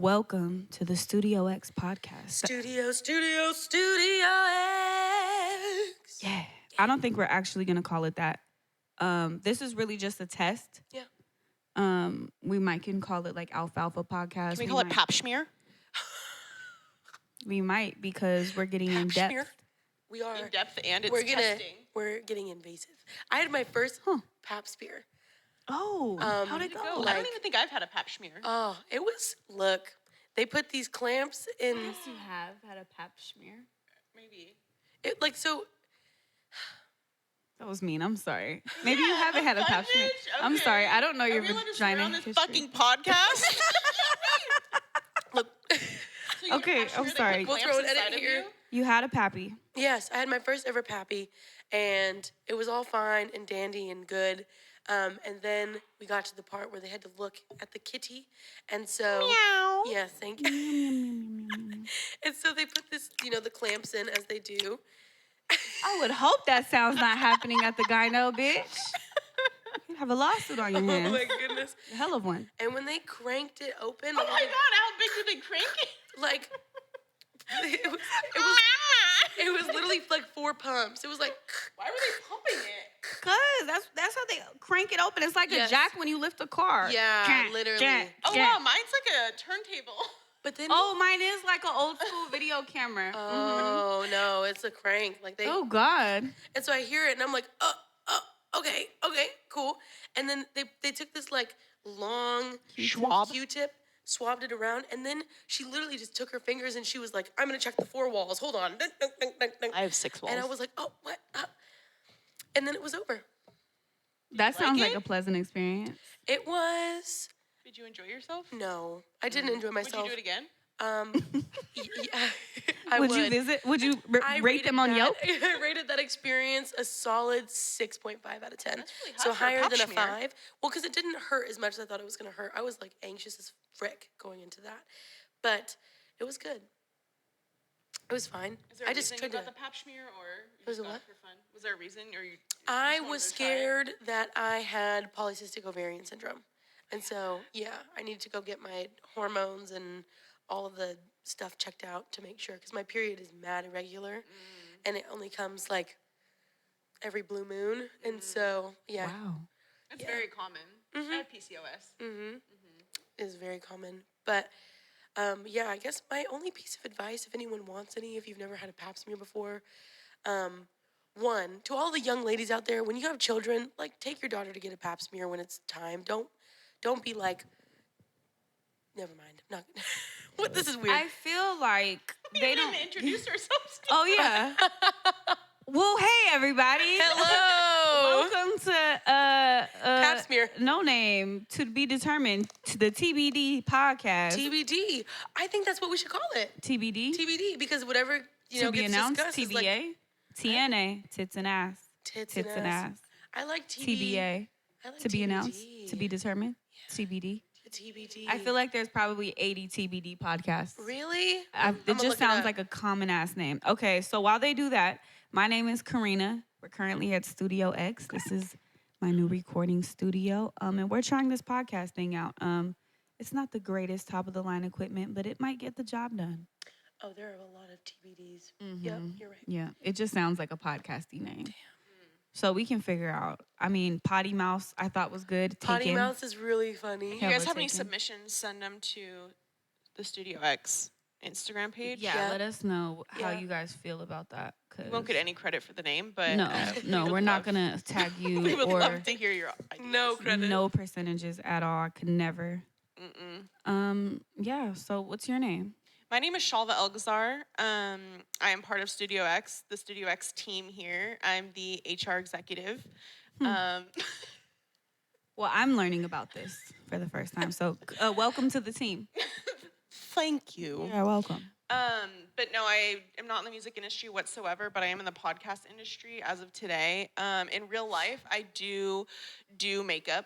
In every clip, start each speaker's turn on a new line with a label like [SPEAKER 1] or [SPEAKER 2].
[SPEAKER 1] Welcome to the Studio X podcast.
[SPEAKER 2] Studio X.
[SPEAKER 1] Yeah. I don't think we're actually going to call it that. This is really just a test.
[SPEAKER 2] Yeah.
[SPEAKER 1] We might can call it like Alfalfa Podcast.
[SPEAKER 3] Can we call it Pap Shmear?
[SPEAKER 1] We might because we're getting in
[SPEAKER 2] Pap
[SPEAKER 1] depth.
[SPEAKER 2] Shmear? We are.
[SPEAKER 3] In depth and it's testing.
[SPEAKER 2] We're getting invasive. I had my first Pap smear.
[SPEAKER 1] Oh, how did it go?
[SPEAKER 3] I don't even think I've had a Pap Shmear.
[SPEAKER 2] Oh, it was, look, they put these clamps in.
[SPEAKER 1] Yes, you have had a Pap Shmear.
[SPEAKER 3] Maybe.
[SPEAKER 2] It like, so.
[SPEAKER 1] That was mean. I'm sorry. Maybe you haven't had a Pap Shmear.
[SPEAKER 3] Okay.
[SPEAKER 1] I'm sorry. I don't know your
[SPEAKER 3] Everyone
[SPEAKER 1] vagina
[SPEAKER 3] on this
[SPEAKER 1] history.
[SPEAKER 3] fucking podcast.
[SPEAKER 2] Look.
[SPEAKER 3] So
[SPEAKER 1] Okay,
[SPEAKER 3] Pap Shmear,
[SPEAKER 1] I'm
[SPEAKER 3] they put
[SPEAKER 1] sorry.
[SPEAKER 2] We'll throw an
[SPEAKER 3] clamps
[SPEAKER 2] edit
[SPEAKER 3] inside of
[SPEAKER 2] here.
[SPEAKER 3] you?
[SPEAKER 1] You had a pappy.
[SPEAKER 2] Yes, I had my first ever pappy, and it was all fine and dandy and good. And then we got to the part where they had to look at the kitty, and so
[SPEAKER 3] Meow.
[SPEAKER 2] yes, thank you. And so they put this, the clamps in as they do.
[SPEAKER 1] I would hope that sounds not happening at the gyno, bitch. You have a lawsuit on your hands.
[SPEAKER 2] Oh my goodness!
[SPEAKER 1] A hell of one.
[SPEAKER 2] And when they cranked it open,
[SPEAKER 3] Oh my God, how big did they crank it?
[SPEAKER 2] like it was literally like 4 pumps. It was like,
[SPEAKER 3] Why were they pumping it?
[SPEAKER 1] Cause that's how they crank it open. It's like
[SPEAKER 2] Yes.
[SPEAKER 1] a jack when you lift a car.
[SPEAKER 2] yeah, literally.
[SPEAKER 3] Oh wow, mine's like a turntable.
[SPEAKER 2] But then
[SPEAKER 1] Oh, mine is like an old school video camera.
[SPEAKER 2] oh no, it's a crank. Like they
[SPEAKER 1] Oh God.
[SPEAKER 2] And so I hear it and I'm like, okay, cool. And then they took this like long
[SPEAKER 3] Schwab?
[SPEAKER 2] Q-tip, swabbed it around, and then she literally just took her fingers and she was like, I'm gonna check the 4 walls. Hold on. Dun, dun, dun, dun, dun.
[SPEAKER 3] I have 6 walls.
[SPEAKER 2] And I was like, oh, what? And then it was over.
[SPEAKER 1] That sounds like
[SPEAKER 3] it?
[SPEAKER 1] a pleasant experience.
[SPEAKER 2] It was,
[SPEAKER 3] Did you enjoy yourself?
[SPEAKER 2] no, I didn't enjoy myself.
[SPEAKER 3] Would you do it again?
[SPEAKER 2] Yeah, I
[SPEAKER 1] would you visit? Would you
[SPEAKER 2] I
[SPEAKER 1] rate them on
[SPEAKER 2] rated
[SPEAKER 1] Yelp?
[SPEAKER 2] that- I rated that experience a solid 6.5 out of 10.
[SPEAKER 3] That's really high
[SPEAKER 2] So
[SPEAKER 3] for a
[SPEAKER 2] higher
[SPEAKER 3] Pap
[SPEAKER 2] than a
[SPEAKER 3] Shmear.
[SPEAKER 2] 5. Well, because it didn't hurt as much as I thought it was going to hurt. I was like anxious as frick going into that. But it was good. It was fine.
[SPEAKER 3] Is there a
[SPEAKER 2] I just
[SPEAKER 3] reason
[SPEAKER 2] tried
[SPEAKER 3] you got
[SPEAKER 2] to.
[SPEAKER 3] the Pap Shmear or you
[SPEAKER 2] Was
[SPEAKER 3] just
[SPEAKER 2] it
[SPEAKER 3] got
[SPEAKER 2] what?
[SPEAKER 3] it for fun? Was there a reason or you
[SPEAKER 2] I
[SPEAKER 3] just wanted
[SPEAKER 2] was
[SPEAKER 3] to try it?
[SPEAKER 2] scared that I had polycystic ovarian syndrome. And so, yeah, I needed to go get my hormones and all of the stuff checked out to make sure. Because my period is mad irregular. And it only comes like every blue moon. And so, yeah.
[SPEAKER 1] Wow.
[SPEAKER 3] It's
[SPEAKER 2] Yeah.
[SPEAKER 3] very common. I have PCOS.
[SPEAKER 2] Is very common. But yeah, I guess my only piece of advice, if anyone wants any, if you've never had a pap smear before, one, to all the young ladies out there, when you have children, like take your daughter to get a pap smear when it's time. Don't be like, never mind. I'm not. What? This is weird.
[SPEAKER 1] I feel like
[SPEAKER 3] We
[SPEAKER 1] they
[SPEAKER 3] didn't
[SPEAKER 1] don't.
[SPEAKER 3] even introduce ourselves.
[SPEAKER 1] Oh yeah. Well, hey everybody.
[SPEAKER 2] Hello.
[SPEAKER 1] Welcome to
[SPEAKER 2] Pap smear.
[SPEAKER 1] No name to be determined to the TBD podcast.
[SPEAKER 2] TBD. I think that's what we should call it.
[SPEAKER 1] TBD.
[SPEAKER 2] TBD, because whatever
[SPEAKER 1] to be
[SPEAKER 2] gets
[SPEAKER 1] announced.
[SPEAKER 2] discussed is
[SPEAKER 1] TBA.
[SPEAKER 2] like
[SPEAKER 1] TNA. Tits and ass.
[SPEAKER 2] tits
[SPEAKER 1] and ass.
[SPEAKER 2] I like
[SPEAKER 1] TBA.
[SPEAKER 2] I like
[SPEAKER 1] To be
[SPEAKER 2] TBD.
[SPEAKER 1] announced. To be determined. TBD.
[SPEAKER 2] TBD.
[SPEAKER 1] I feel like there's probably 80 TBD podcasts.
[SPEAKER 2] Really?
[SPEAKER 1] It
[SPEAKER 2] I'ma look
[SPEAKER 1] just sounds
[SPEAKER 2] up.
[SPEAKER 1] like a common ass name. Okay, so while they do that, my name is Karina. We're currently at Studio X. This is my new recording studio. And we're trying this podcast thing out. It's not the greatest top of the line equipment, but it might get the job done.
[SPEAKER 2] Oh, there are a lot of TBDs. Yep, you're right.
[SPEAKER 1] Yeah, it just sounds like a podcasty name. Damn. So we can figure out. I mean, Potty Mouse I thought was good.
[SPEAKER 2] Potty
[SPEAKER 1] Taken.
[SPEAKER 2] Mouth is really funny.
[SPEAKER 3] If you guys
[SPEAKER 1] we're
[SPEAKER 3] have any
[SPEAKER 1] taking-
[SPEAKER 3] submissions, send them to the Studio X Instagram page.
[SPEAKER 1] Yeah,
[SPEAKER 2] Yeah.
[SPEAKER 1] let us know how
[SPEAKER 2] Yeah.
[SPEAKER 1] you guys feel about that.
[SPEAKER 3] We won't get any credit for the name, but
[SPEAKER 1] No,
[SPEAKER 3] we
[SPEAKER 1] we're
[SPEAKER 3] would
[SPEAKER 1] not
[SPEAKER 3] love-
[SPEAKER 1] gonna tag you
[SPEAKER 3] We would
[SPEAKER 1] or
[SPEAKER 3] love to hear your ideas.
[SPEAKER 2] No credit.
[SPEAKER 1] no percentages at all. I could never. Yeah. So what's your name?
[SPEAKER 3] My name is Shalva Elgazar. I am part of Studio X, the Studio X team here. I'm the HR executive.
[SPEAKER 1] Well, I'm learning about this for the first time. So welcome to the team.
[SPEAKER 3] Thank you.
[SPEAKER 1] You're welcome.
[SPEAKER 3] But no, I am not in the music industry whatsoever, but I am in the podcast industry as of today. In real life, I do makeup.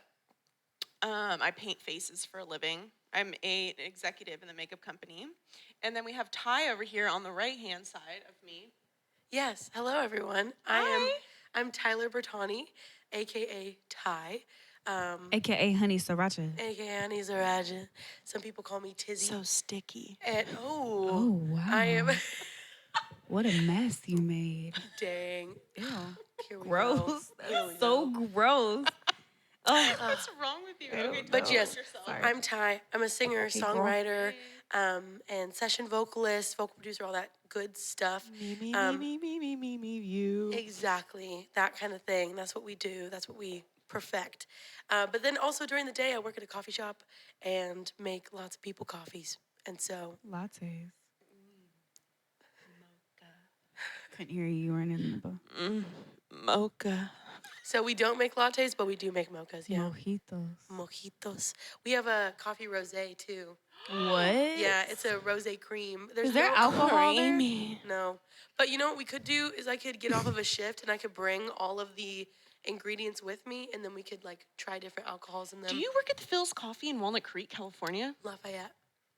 [SPEAKER 3] I paint faces for a living. I'm an executive in the makeup company. And then we have Ty over here on the right-hand side of me.
[SPEAKER 2] Yes. Hello, everyone. I'm Tyler Bertani, aka Ty.
[SPEAKER 1] AKA Honey Sriracha.
[SPEAKER 2] aka Honey Sriracha. Some people call me Tizzy.
[SPEAKER 3] So sticky.
[SPEAKER 2] And
[SPEAKER 1] Oh, wow.
[SPEAKER 2] I am.
[SPEAKER 1] What a mess you made.
[SPEAKER 2] Dang.
[SPEAKER 1] Ew.
[SPEAKER 2] Here we go.
[SPEAKER 1] Gross.
[SPEAKER 2] Here we
[SPEAKER 1] That's so
[SPEAKER 2] go.
[SPEAKER 1] gross. Oh,
[SPEAKER 3] What's wrong with you?
[SPEAKER 1] I don't
[SPEAKER 3] Okay,
[SPEAKER 1] know.
[SPEAKER 2] But
[SPEAKER 3] tell
[SPEAKER 2] yes,
[SPEAKER 3] us yourself.
[SPEAKER 1] Sorry.
[SPEAKER 2] I'm Ty. I'm a singer,
[SPEAKER 1] Hey, girl.
[SPEAKER 2] songwriter, and session vocalist, vocal producer, all that good stuff.
[SPEAKER 3] Me, you.
[SPEAKER 2] Exactly, that kind of thing. That's what we do. That's what we perfect. But then also during the day, I work at a coffee shop and make lots of people coffees. And so,
[SPEAKER 1] Lattes. Couldn't hear you. You weren't in the book.
[SPEAKER 3] Mocha.
[SPEAKER 2] so we don't make lattes, but we do make mochas. Yeah,
[SPEAKER 1] Mojitos.
[SPEAKER 2] mojitos. We have a coffee rosé too.
[SPEAKER 1] What?
[SPEAKER 2] Yeah, it's a rosé cream. There's
[SPEAKER 1] Is there
[SPEAKER 2] no
[SPEAKER 1] alcohol there?
[SPEAKER 3] Creamy.
[SPEAKER 2] No. But you know what we could do is I could get off of a shift and I could bring all of the ingredients with me and then we could like try different alcohols in them.
[SPEAKER 3] Do you work at the Phil's Coffee in Walnut Creek, California?
[SPEAKER 2] Lafayette.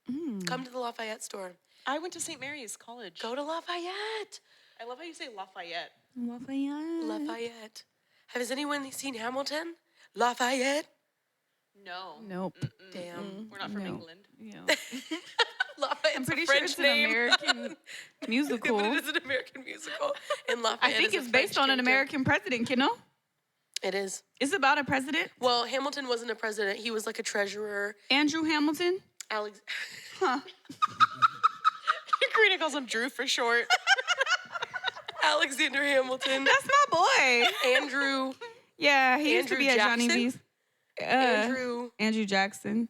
[SPEAKER 1] Mm.
[SPEAKER 2] Come to the Lafayette store.
[SPEAKER 3] I went to St. Mary's College.
[SPEAKER 2] Go to Lafayette.
[SPEAKER 3] I love how you say Lafayette.
[SPEAKER 1] Lafayette.
[SPEAKER 2] Lafayette. Has anyone seen Hamilton? Lafayette.
[SPEAKER 3] No.
[SPEAKER 1] Nope.
[SPEAKER 2] Damn.
[SPEAKER 3] We're not from
[SPEAKER 1] No.
[SPEAKER 3] England.
[SPEAKER 1] Yeah.
[SPEAKER 2] Lafayette's
[SPEAKER 1] I'm pretty
[SPEAKER 2] a
[SPEAKER 1] sure
[SPEAKER 2] French
[SPEAKER 1] it's an
[SPEAKER 2] name.
[SPEAKER 1] American musical.
[SPEAKER 2] But it is an American musical. And Lafayette
[SPEAKER 1] I think
[SPEAKER 2] is a
[SPEAKER 1] it's based
[SPEAKER 2] French
[SPEAKER 1] on an
[SPEAKER 2] character.
[SPEAKER 1] American president, you know?
[SPEAKER 2] It is.
[SPEAKER 1] It's about a president.
[SPEAKER 2] Well, Hamilton wasn't a president. He was like a treasurer.
[SPEAKER 1] Andrew Hamilton.
[SPEAKER 2] Alex.
[SPEAKER 1] Huh.
[SPEAKER 3] Karina calls him Drew for short.
[SPEAKER 2] Alexander Hamilton.
[SPEAKER 1] That's my boy.
[SPEAKER 2] Andrew.
[SPEAKER 1] Yeah, he used to
[SPEAKER 2] Andrew
[SPEAKER 1] be at Johnny
[SPEAKER 2] Jackson?
[SPEAKER 1] V's.
[SPEAKER 2] Andrew.
[SPEAKER 1] Jackson.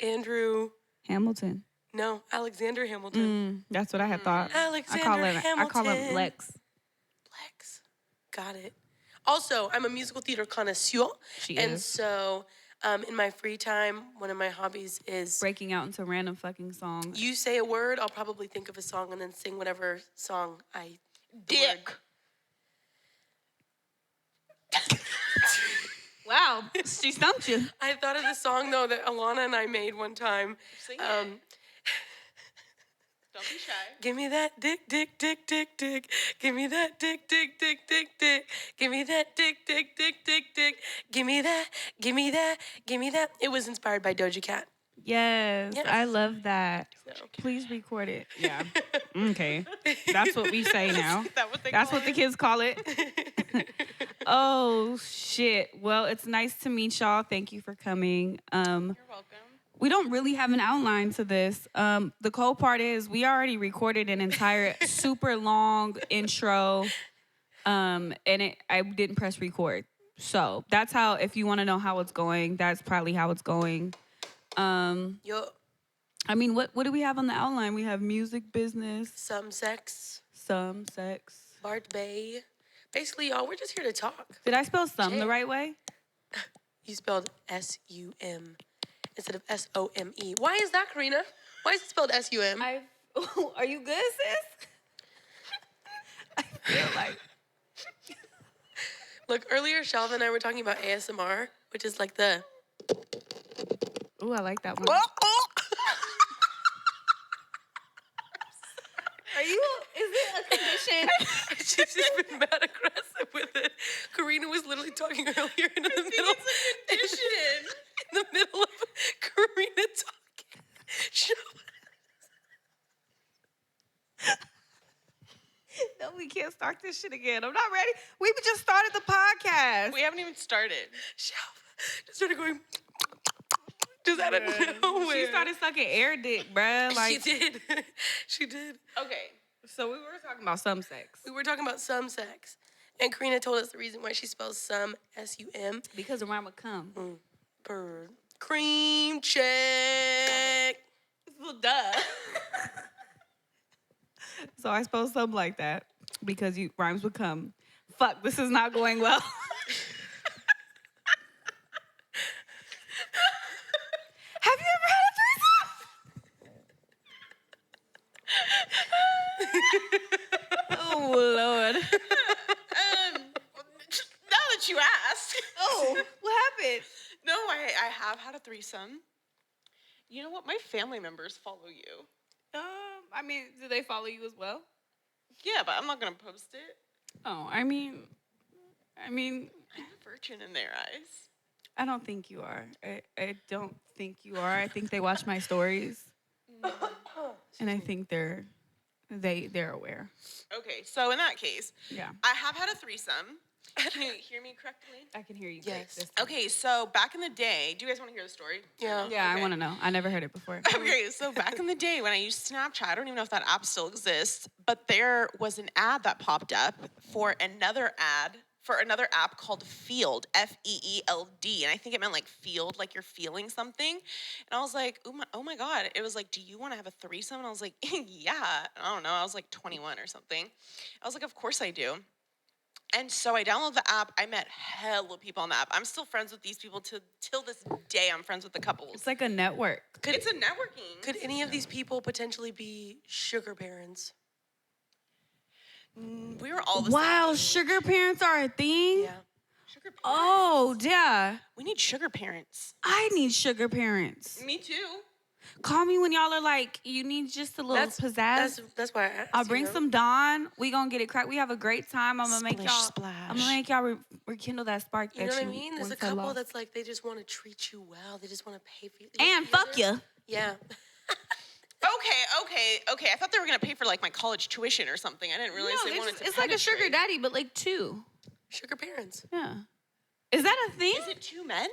[SPEAKER 2] Andrew.
[SPEAKER 1] Hamilton.
[SPEAKER 2] No, Alexander Hamilton.
[SPEAKER 1] That's what I had thought.
[SPEAKER 2] Alexander
[SPEAKER 1] I call him
[SPEAKER 2] Hamilton.
[SPEAKER 1] Lex.
[SPEAKER 2] Lex. Got it. Also, I'm a musical theater connoisseur.
[SPEAKER 1] She
[SPEAKER 2] and
[SPEAKER 1] is.
[SPEAKER 2] so, in my free time, one of my hobbies is
[SPEAKER 1] Breaking out into random fucking songs.
[SPEAKER 2] you say a word, I'll probably think of a song and then sing whatever song I.
[SPEAKER 3] Dick.
[SPEAKER 1] Wow, she stumped you.
[SPEAKER 2] I thought of the song though that Alana and I made one time.
[SPEAKER 3] Sing it. Don't be shy.
[SPEAKER 2] Give me that dick, dick, dick, dick, dick. Give me that dick, dick, dick, dick, dick. Give me that dick, dick, dick, dick, dick. Give me that, give me that, give me that. It was inspired by Doja Cat.
[SPEAKER 1] Yes,
[SPEAKER 2] Yes.
[SPEAKER 1] I love that.
[SPEAKER 2] So.
[SPEAKER 1] Please record it. Yeah. Okay. That's what we say now.
[SPEAKER 3] Is that what they
[SPEAKER 1] That's
[SPEAKER 3] call
[SPEAKER 1] what the
[SPEAKER 3] it?
[SPEAKER 1] kids call it. Oh shit. Well, it's nice to meet y'all. Thank you for coming.
[SPEAKER 3] You're welcome.
[SPEAKER 1] We don't really have an outline to this. The cool part is we already recorded an entire super long intro, and I didn't press record. So that's how. If you want to know how it's going, that's probably how it's going.
[SPEAKER 2] Yo,
[SPEAKER 1] I mean, what do we have on the outline? We have music, business,
[SPEAKER 2] some sex,
[SPEAKER 1] some sex.
[SPEAKER 2] Bart Bay. Basically, y'all, we're just here to talk.
[SPEAKER 1] Did I spell some the
[SPEAKER 2] Jam.
[SPEAKER 1] right way?
[SPEAKER 2] You spelled S-U-M instead of S-O-M-E. Why is that, Karina? Why is it spelled S-U-M?
[SPEAKER 1] Are you good, sis? I feel like.
[SPEAKER 2] Look, earlier, Shelva and I were talking about ASMR, which is like the...
[SPEAKER 1] Ooh, I like that one. Are you? Is it a condition?
[SPEAKER 2] She's just been mad aggressive with it. Karina was literally talking earlier in the middle. In the middle of Karina talking.
[SPEAKER 1] No, we can't start this shit again. I'm not ready. We just started the podcast.
[SPEAKER 3] We haven't even started.
[SPEAKER 2] Shelva just started going. Just out of nowhere.
[SPEAKER 1] She started sucking air dick, bruh. Like,
[SPEAKER 2] She did. She did.
[SPEAKER 3] Okay.
[SPEAKER 1] so we were talking about some sex.
[SPEAKER 2] We were talking about some sex. And Karina told us the reason why she spells some S-U-M.
[SPEAKER 1] Because around would come.
[SPEAKER 2] Bird. Cream check.
[SPEAKER 1] Well, duh. So I suppose something like that. Because rhymes would come. Fuck, this is not going well. Have you ever had a threesome? Oh, Lord.
[SPEAKER 3] Now that you ask.
[SPEAKER 1] Oh, what happened?
[SPEAKER 3] No, I have had a threesome. You know what? My family members follow you.
[SPEAKER 1] I mean, do they follow you as well?
[SPEAKER 3] Yeah, but I'm not going to post it.
[SPEAKER 1] Oh, I mean,
[SPEAKER 3] I'm a virgin in their eyes.
[SPEAKER 1] I don't think you are. I don't think you are. I think they watch my stories, and I think they're aware.
[SPEAKER 3] Okay, so in that case,
[SPEAKER 1] Yeah,
[SPEAKER 3] I have had a threesome. Can you hear me correctly?
[SPEAKER 1] I can hear you.
[SPEAKER 2] Yes.
[SPEAKER 1] Great this time.
[SPEAKER 3] Okay, so back in the day, do you guys want to hear the story?
[SPEAKER 2] Yeah.
[SPEAKER 1] Yeah, I
[SPEAKER 3] Okay.
[SPEAKER 1] want to know. I never heard it before.
[SPEAKER 3] Okay, so back in the day when I used Snapchat, I don't even know if that app still exists, but there was an ad that popped up for another app called Field, Feeld. And I think it meant like field, like you're feeling something. And I was like, oh my God. It was like, do you want to have a threesome? And I was like, yeah. I don't know. I was like 21 or something. I was like, of course I do. And so I downloaded the app. I met hella people on the app. I'm still friends with these people till this day. I'm friends with the couples.
[SPEAKER 1] It's like a network.
[SPEAKER 3] It's a networking.
[SPEAKER 2] Could any of these people potentially be sugar parents?
[SPEAKER 3] We were all the
[SPEAKER 1] Wow,
[SPEAKER 3] same.
[SPEAKER 1] sugar parents are a thing.
[SPEAKER 2] Yeah.
[SPEAKER 3] Sugar parents.
[SPEAKER 1] Oh, yeah.
[SPEAKER 3] We need sugar parents.
[SPEAKER 1] I need sugar parents.
[SPEAKER 3] Me too.
[SPEAKER 1] Call me when y'all are like, you need just a little pizzazz.
[SPEAKER 2] That's why I asked.
[SPEAKER 1] I'll bring some Dawn. We gonna get it cracked. We have a great time. I'm gonna make
[SPEAKER 3] Splish,
[SPEAKER 1] y'all.
[SPEAKER 3] splash.
[SPEAKER 1] I'm gonna make y'all rekindle that spark.
[SPEAKER 2] You know
[SPEAKER 1] that
[SPEAKER 2] what I mean? There's a
[SPEAKER 1] once had
[SPEAKER 2] couple
[SPEAKER 1] lost.
[SPEAKER 2] that's like they just want to treat you well. They just want to pay for you.
[SPEAKER 1] And fuck you.
[SPEAKER 2] Yeah.
[SPEAKER 3] Okay. I thought they were gonna pay for like my college tuition or something. I didn't realize they wanted to.
[SPEAKER 1] It's like a sugar
[SPEAKER 3] penetrate.
[SPEAKER 1] daddy, but like two.
[SPEAKER 2] Sugar parents.
[SPEAKER 1] Yeah. Is that a thing?
[SPEAKER 3] Is it two men?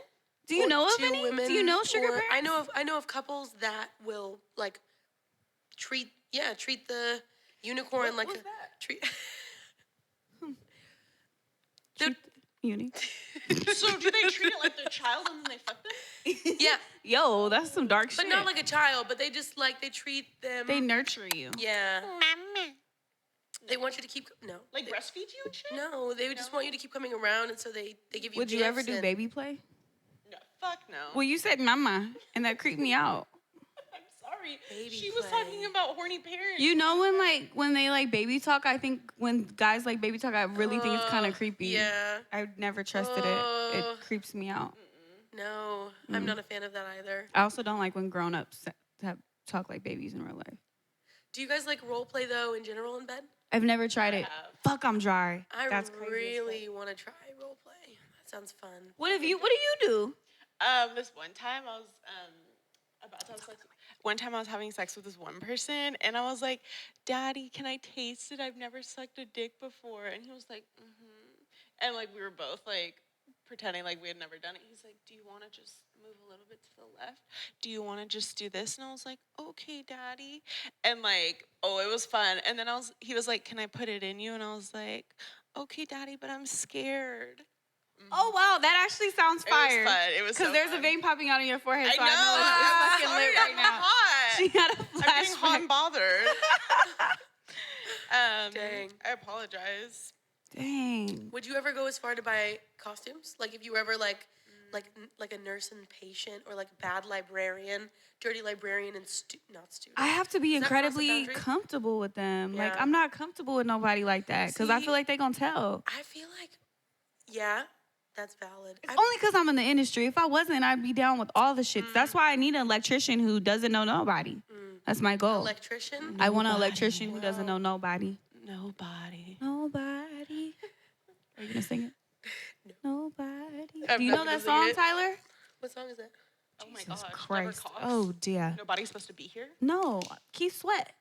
[SPEAKER 1] Do you
[SPEAKER 2] Or
[SPEAKER 1] know of
[SPEAKER 2] two
[SPEAKER 1] any?
[SPEAKER 2] women,
[SPEAKER 1] Do you know sugar
[SPEAKER 2] or
[SPEAKER 1] parents?
[SPEAKER 2] I know of couples that will like treat the unicorn like
[SPEAKER 3] what's
[SPEAKER 2] a
[SPEAKER 3] that?
[SPEAKER 2] treat.
[SPEAKER 1] Uni.
[SPEAKER 3] So do they treat it like their child and then they fuck them?
[SPEAKER 2] Yeah,
[SPEAKER 1] Yo, that's some dark
[SPEAKER 2] but
[SPEAKER 1] shit.
[SPEAKER 2] not like a child. But they just like they treat them.
[SPEAKER 1] They nurture you.
[SPEAKER 2] Yeah. They want you to keep
[SPEAKER 3] Like
[SPEAKER 2] they-
[SPEAKER 3] breastfeed you and shit?
[SPEAKER 2] No, they just want you to keep coming around, and so they give you.
[SPEAKER 1] Would you ever
[SPEAKER 2] gifts
[SPEAKER 1] do
[SPEAKER 2] and-
[SPEAKER 1] baby play?
[SPEAKER 3] No. Fuck no.
[SPEAKER 1] Well, you said mama, and that creeped me out.
[SPEAKER 3] I'm sorry.
[SPEAKER 2] Baby
[SPEAKER 3] She was
[SPEAKER 2] play.
[SPEAKER 3] talking about horny parents.
[SPEAKER 1] You know when they like baby talk, I think when guys like baby talk, I really think it's kind of creepy.
[SPEAKER 2] Yeah.
[SPEAKER 1] I've never trusted it. It creeps me out.
[SPEAKER 2] No, I'm not a fan of that either.
[SPEAKER 1] I also don't like when grown-ups talk like babies in real life.
[SPEAKER 2] Do you guys like role play though in general in bed?
[SPEAKER 1] I've never tried it.
[SPEAKER 3] have.
[SPEAKER 1] Fuck, I'm dry.
[SPEAKER 2] I
[SPEAKER 1] That's crazy as
[SPEAKER 2] really want to try role play. That sounds fun.
[SPEAKER 1] What do you do?
[SPEAKER 3] This one time I was about to have sex. One time I was having sex with this one person, and I was like, "Daddy, can I taste it? I've never sucked a dick before." And he was like, "Mm-hmm." And like we were both like pretending like we had never done it. He's like, "Do you want to just move a little bit to the left? Do you want to just do this?" And I was like, "Okay, Daddy." And like, oh, it was fun. And then he was like, "Can I put it in you?" And I was like, "Okay, Daddy, but I'm scared."
[SPEAKER 1] Oh wow, that actually sounds fire.
[SPEAKER 3] It was fun. It was
[SPEAKER 1] Because
[SPEAKER 3] so
[SPEAKER 1] there's
[SPEAKER 3] fun.
[SPEAKER 1] a vein popping out on your forehead, so I
[SPEAKER 3] know.
[SPEAKER 1] know it's fucking
[SPEAKER 3] Sorry,
[SPEAKER 1] lit right
[SPEAKER 3] I'm
[SPEAKER 1] now.
[SPEAKER 3] hot.
[SPEAKER 1] She had a
[SPEAKER 3] I'm getting hot
[SPEAKER 1] flashback.
[SPEAKER 3] and bothered.
[SPEAKER 2] Dang.
[SPEAKER 3] I apologize.
[SPEAKER 1] Dang.
[SPEAKER 2] Would you ever go as far to buy costumes? Like if you were ever like a nurse and patient, or like bad librarian, dirty librarian, and not student.
[SPEAKER 1] I have to be
[SPEAKER 2] Does that cross the
[SPEAKER 1] incredibly
[SPEAKER 2] boundary?
[SPEAKER 1] comfortable with them. Like
[SPEAKER 2] Yeah.
[SPEAKER 1] I'm not comfortable with nobody like that because I
[SPEAKER 2] See?
[SPEAKER 1] feel like they gonna tell.
[SPEAKER 2] I feel like, yeah, that's valid.
[SPEAKER 1] It's only because I'm in the industry. If I wasn't, I'd be down with all the shits. That's why I need an electrician who doesn't know nobody. That's my goal.
[SPEAKER 2] Electrician.
[SPEAKER 1] I want an electrician who doesn't know nobody.
[SPEAKER 3] Nobody.
[SPEAKER 1] Nobody. Are you gonna sing it? Nobody.
[SPEAKER 2] I'm
[SPEAKER 1] Do you
[SPEAKER 2] not
[SPEAKER 1] know
[SPEAKER 2] gonna
[SPEAKER 1] that
[SPEAKER 2] sing
[SPEAKER 1] song,
[SPEAKER 2] it.
[SPEAKER 1] Tyler?
[SPEAKER 2] What song is that?
[SPEAKER 3] Oh my
[SPEAKER 1] Jesus
[SPEAKER 3] gosh.
[SPEAKER 1] Christ.
[SPEAKER 3] Never
[SPEAKER 1] Oh dear.
[SPEAKER 3] Nobody's supposed to be here?
[SPEAKER 1] No, Keith Sweat.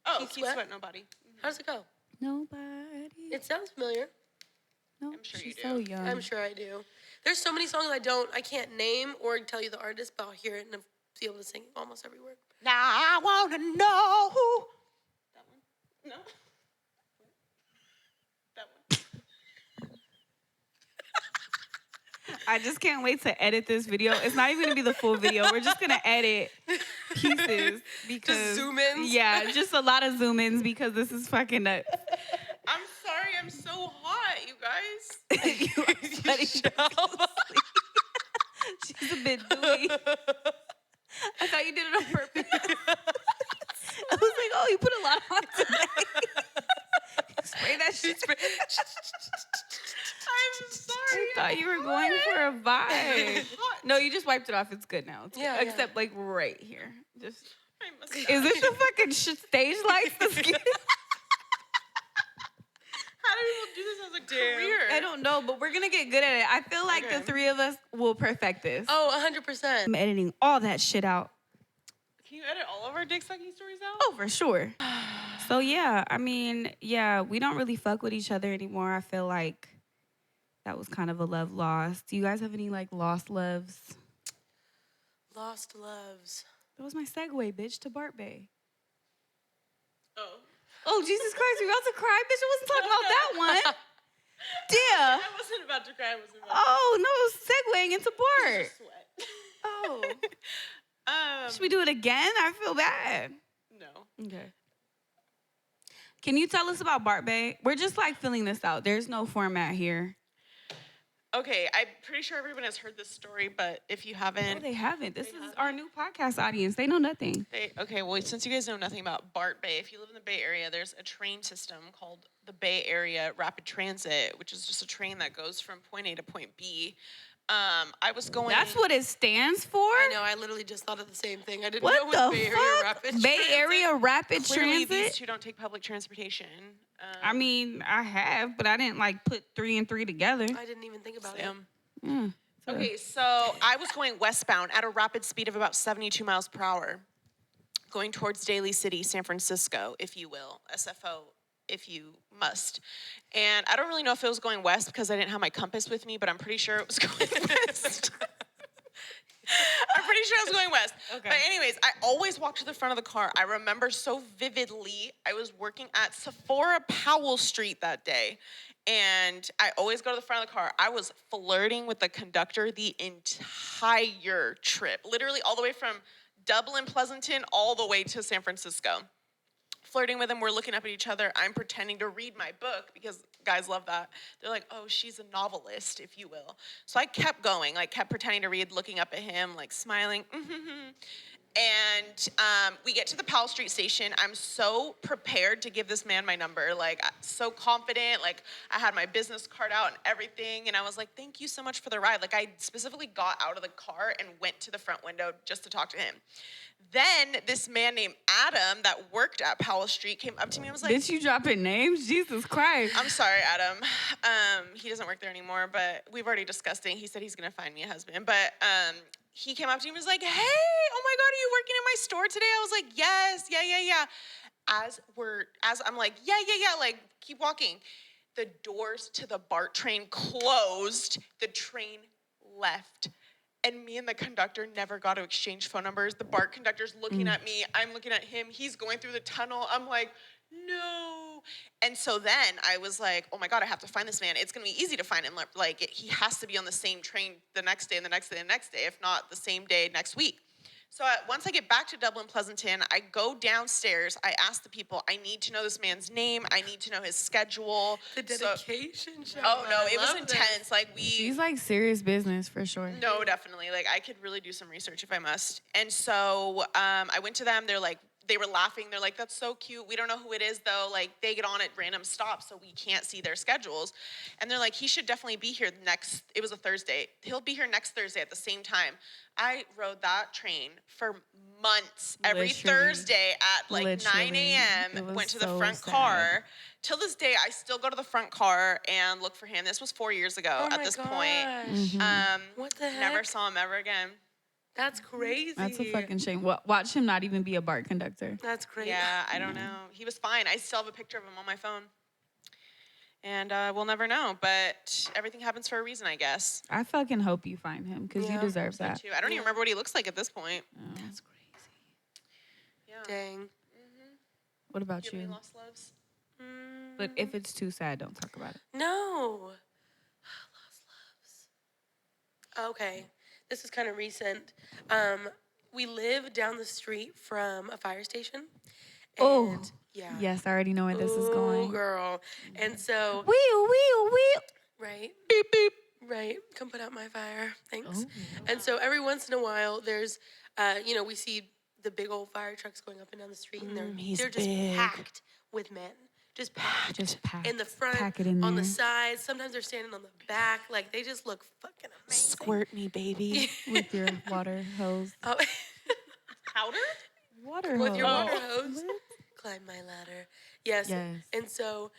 [SPEAKER 3] Oh,
[SPEAKER 2] Keith
[SPEAKER 3] Keith
[SPEAKER 2] Sweat?
[SPEAKER 3] Sweat, nobody.
[SPEAKER 2] How does it go?
[SPEAKER 1] Nobody.
[SPEAKER 2] It sounds familiar.
[SPEAKER 1] No,
[SPEAKER 3] I'm sure
[SPEAKER 1] she's
[SPEAKER 3] you
[SPEAKER 1] so
[SPEAKER 3] do.
[SPEAKER 1] young.
[SPEAKER 2] I'm sure I do. There's so many songs I can't name or tell you the artist, but I'll hear it and I'll be able to sing almost every word.
[SPEAKER 3] Now I want to know who. That one? No? That one?
[SPEAKER 1] I just can't wait to edit this video. It's not even gonna be the full video. We're just gonna edit pieces because
[SPEAKER 2] zoom ins?
[SPEAKER 1] Yeah, just a lot of zoom ins because this is fucking nuts.
[SPEAKER 3] I'm sorry, I'm so hot, you guys.
[SPEAKER 1] You are sweating profusely. She's a bit dewy. I thought you did it on purpose. I was like, oh, you put a lot on today. Spray that shit.
[SPEAKER 3] I'm sorry.
[SPEAKER 1] I thought you were going for a vibe. No, you just wiped it off. It's good now. It's good.
[SPEAKER 2] Yeah, yeah.
[SPEAKER 1] Except like right here. Just
[SPEAKER 3] I must
[SPEAKER 1] is this your fucking stage lights? That's good.
[SPEAKER 3] How do people do this as a career?
[SPEAKER 1] I don't know, but we're gonna get good at it. I feel like the
[SPEAKER 3] Okay.
[SPEAKER 1] three of us will perfect this.
[SPEAKER 2] Oh, 100%.
[SPEAKER 1] I'm editing all that shit out.
[SPEAKER 3] Can you edit all of our dick sucking stories out?
[SPEAKER 1] Oh, for sure. So yeah, I mean, yeah, we don't really fuck with each other anymore. I feel like that was kind of a love lost. Do you guys have any like lost loves?
[SPEAKER 2] Lost loves.
[SPEAKER 1] That was my segue, bitch, to Bart Bay.
[SPEAKER 3] Oh.
[SPEAKER 1] Oh, Jesus Christ, we about to cry? Bitch, I wasn't talking about that one. Yeah.
[SPEAKER 3] I wasn't about to cry. I wasn't about
[SPEAKER 1] Oh, no, it was segueing into
[SPEAKER 3] to
[SPEAKER 1] Bart.
[SPEAKER 3] just sweat.
[SPEAKER 1] Oh. Should we
[SPEAKER 3] Um,
[SPEAKER 1] do it again? I feel bad.
[SPEAKER 3] no.
[SPEAKER 1] Okay. Can you tell us about Bart Bay? We're just like filling this out. There's no format here.
[SPEAKER 3] Okay, I'm pretty sure everyone has heard this story, but if you
[SPEAKER 1] No,
[SPEAKER 3] haven't,
[SPEAKER 1] they haven't. This
[SPEAKER 3] They
[SPEAKER 1] is
[SPEAKER 3] haven't?
[SPEAKER 1] our new podcast audience. They know nothing.
[SPEAKER 3] okay, well, since you guys know nothing about BART Bay, if you live in the Bay Area, there's a train system called the Bay Area Rapid Transit, which is just a train that goes from point A to point B. I was going.
[SPEAKER 1] That's what it stands for?
[SPEAKER 2] I know, I literally just thought of the same thing. I didn't know
[SPEAKER 1] What
[SPEAKER 2] it was
[SPEAKER 1] the
[SPEAKER 2] Bay
[SPEAKER 1] fuck?
[SPEAKER 2] Area Rapid
[SPEAKER 1] Bay
[SPEAKER 2] Transit.
[SPEAKER 1] Area Rapid
[SPEAKER 3] Clearly, these
[SPEAKER 1] Transit?
[SPEAKER 3] two don't take public transportation.
[SPEAKER 1] I mean, I have, but I didn't like put 3 and 3 together.
[SPEAKER 2] I didn't even think about
[SPEAKER 3] Sam.
[SPEAKER 1] Yeah. So-
[SPEAKER 3] Okay, so I was going westbound at a rapid speed of about 72 miles per hour, going towards Daly City, San Francisco, if you will, SFO, if you must. And I don't really know if it was going west because I didn't have my compass with me, but I'm pretty sure it was going west. I'm pretty sure I was going west.
[SPEAKER 1] Okay.
[SPEAKER 3] But anyways, I always walked to the front of the car. I remember so vividly, I was working at Sephora Powell Street that day. And I always go to the front of the car. I was flirting with the conductor the entire trip, literally all the way from Dublin, Pleasanton, all the way to San Francisco. Flirting with him, we're looking up at each other. I'm pretending to read my book because guys love that. They're like, oh, she's a novelist, if you will. So I kept going, like kept pretending to read, looking up at him, like smiling. And we get to the Powell Street station. I'm so prepared to give this man my number, like so confident. Like I had my business card out and everything. And I was like, thank you so much for the ride. Like I specifically got out of the car and went to the front window just to talk to him. Then this man named Adam that worked at Powell Street came up to me and was like,
[SPEAKER 1] Bitch, you dropping names? Jesus Christ.
[SPEAKER 3] I'm sorry, Adam. He doesn't work there anymore, but we've already discussed it. He said he's gonna find me a husband. But he came up to me and was like, hey, oh my God, are you working in my store today? I was like, yes, yeah. As I'm like, yeah, like keep walking. The doors to the BART train closed. The train left. And me and the conductor never got to exchange phone numbers. The BART conductor's looking at me. I'm looking at him. He's going through the tunnel. I'm like, no. And so then I was like, oh my God, I have to find this man. It's going to be easy to find him. Like, he has to be on the same train the next day and the next day and the next day, if not the same day next week. So once I get back to Dublin, Pleasanton, I go downstairs. I ask the people, I need to know this man's name. I need to know his schedule.
[SPEAKER 2] The dedication,
[SPEAKER 3] Oh, no,
[SPEAKER 2] I
[SPEAKER 3] it was
[SPEAKER 2] love
[SPEAKER 3] intense.
[SPEAKER 2] this.
[SPEAKER 3] Like,
[SPEAKER 1] She's like serious business for sure.
[SPEAKER 3] No, definitely. Like, I could really do some research if I must. And so I went to them. They were laughing. They're like, that's so cute. We don't know who it is, though. Like, they get on at random stops, so we can't see their schedules. And they're like, he should definitely be here it was a Thursday. He'll be here next Thursday at the same time. I rode that train for months, every
[SPEAKER 1] Literally.
[SPEAKER 3] Thursday at like 9
[SPEAKER 1] Literally. It
[SPEAKER 3] a.m.,
[SPEAKER 1] was
[SPEAKER 3] went to the
[SPEAKER 1] so
[SPEAKER 3] front
[SPEAKER 1] sad.
[SPEAKER 3] car. Till this day, I still go to the front car and look for him. This was 4 years ago
[SPEAKER 2] Oh
[SPEAKER 3] at
[SPEAKER 2] my
[SPEAKER 3] this
[SPEAKER 2] gosh.
[SPEAKER 3] point.
[SPEAKER 2] What the heck?
[SPEAKER 3] Never saw him ever again.
[SPEAKER 2] That's crazy.
[SPEAKER 1] That's a fucking shame. Watch him not even be a BART conductor.
[SPEAKER 2] That's crazy.
[SPEAKER 3] Yeah, I don't know. He was fine. I still have a picture of him on my phone. And we'll never know, but everything happens for a reason, I guess.
[SPEAKER 1] I fucking hope you find him because you
[SPEAKER 2] Yeah,
[SPEAKER 1] deserve
[SPEAKER 3] Me
[SPEAKER 1] that.
[SPEAKER 3] too. I don't even remember what he looks like at this point.
[SPEAKER 2] That's crazy.
[SPEAKER 3] Yeah.
[SPEAKER 2] Dang.
[SPEAKER 1] What about
[SPEAKER 3] You have
[SPEAKER 1] you?
[SPEAKER 3] any lost loves?
[SPEAKER 1] But if it's too sad, don't talk about it.
[SPEAKER 2] No. Lost loves. Okay. This is kind of recent. We live down the street from a fire station.
[SPEAKER 1] Oh.
[SPEAKER 2] And yeah.
[SPEAKER 1] Yes, I already know where this is
[SPEAKER 2] Ooh,
[SPEAKER 1] going.
[SPEAKER 2] girl. And so,
[SPEAKER 1] Wheel.
[SPEAKER 2] right,
[SPEAKER 1] Beep, beep.
[SPEAKER 2] right. Come put out my fire. Thanks.
[SPEAKER 1] Oh.
[SPEAKER 2] And so every once in a while, there's, we see the big old fire trucks going up and down the street, and they're just
[SPEAKER 1] big.
[SPEAKER 2] packed with men. Just packed.
[SPEAKER 1] Just pack.
[SPEAKER 2] In the front,
[SPEAKER 1] Pack it in
[SPEAKER 2] on the
[SPEAKER 1] there.
[SPEAKER 2] sides. Sometimes they're standing on the back. Like, they just look fucking amazing.
[SPEAKER 3] Squirt me, baby.
[SPEAKER 1] With your water hose.
[SPEAKER 2] Oh,
[SPEAKER 3] Powder?
[SPEAKER 1] Water
[SPEAKER 2] with your
[SPEAKER 1] hose.
[SPEAKER 2] water hose. Climb my ladder. Yes.
[SPEAKER 1] Yes.
[SPEAKER 2] And so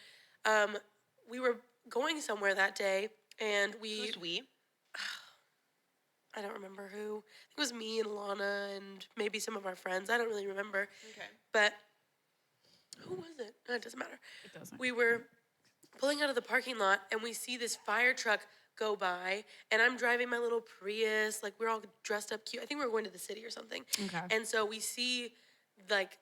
[SPEAKER 2] we were going somewhere that day, and
[SPEAKER 3] Who's we?
[SPEAKER 2] I don't remember who. It was me and Lana and maybe some of our friends. I don't really remember.
[SPEAKER 3] Okay.
[SPEAKER 2] But who was it? No, it doesn't matter.
[SPEAKER 1] It doesn't.
[SPEAKER 2] We were pulling out of the parking lot, and we see this fire truck go by, and I'm driving my little Prius. Like, we're all dressed up cute. I think we were going to the city or something.
[SPEAKER 1] Okay.
[SPEAKER 2] And so we see, like,